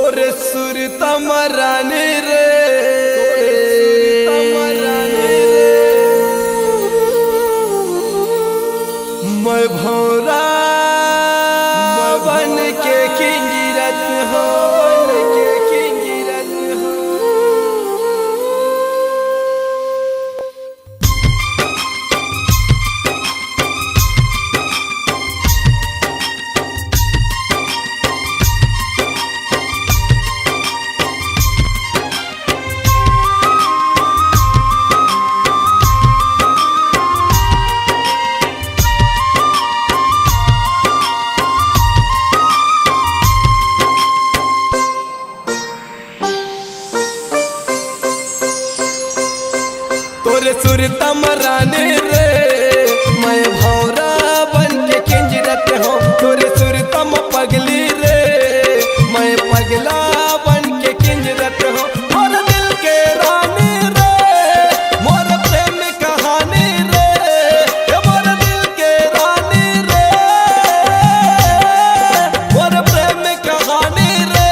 तोरे सुरता मराने रे, मैं भौरा बन के किंजरत हो, तोरे सुरता मराने रे, मैं भौरा बन के किंजरत हो। तोरे सुरता में पगली रे, मैं पगला बन के किंजरत हो। मोर दिल के रानी रे, मोर प्रेम कहानी रे, मोर दिल के रानी रे, मोर प्रेम कहानी रे।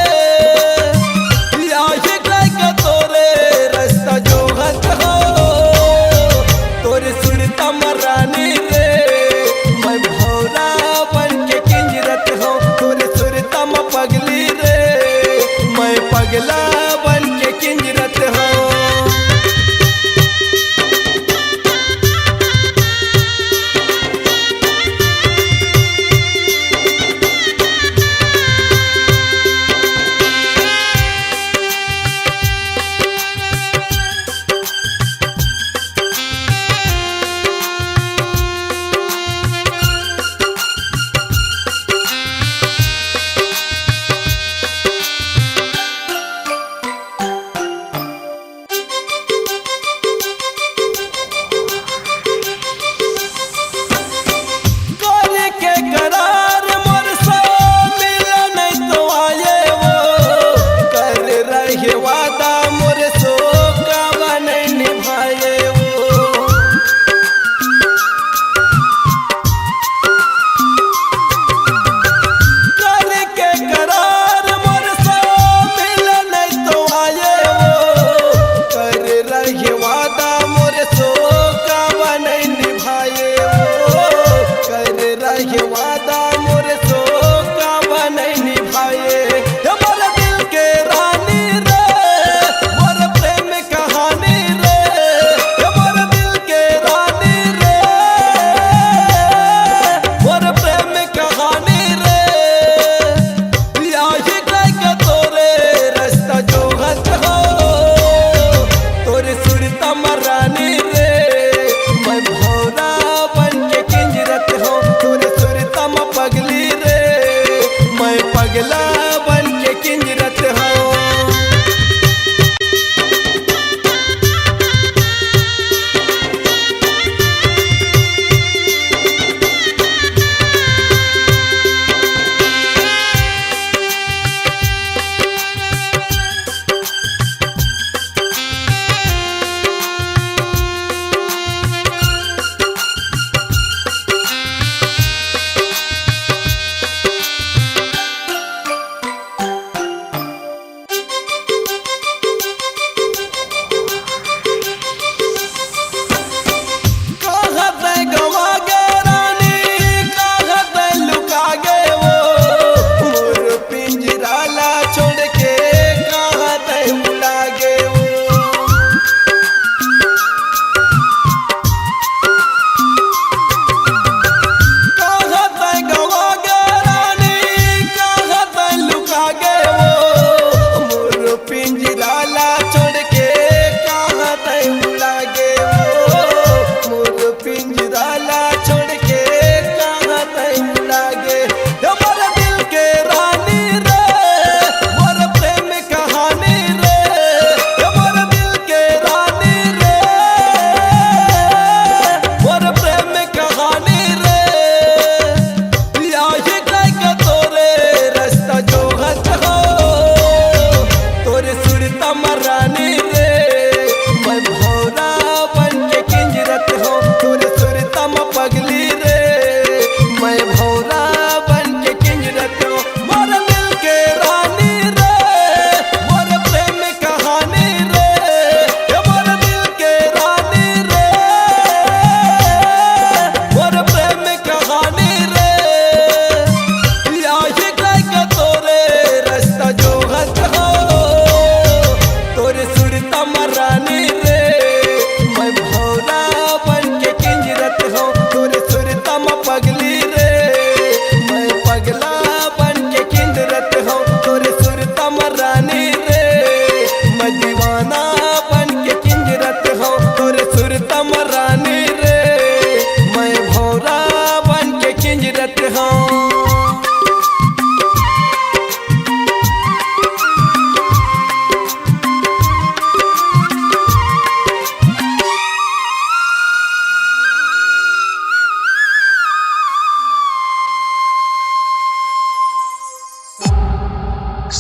आशिक लायक तोरे रास्ता जो हत हो, तोरे सुरता मरानी रे,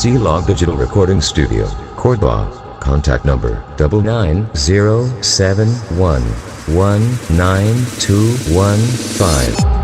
C-Log Digital Recording Studio, Cordoba. Contact number 99071192215.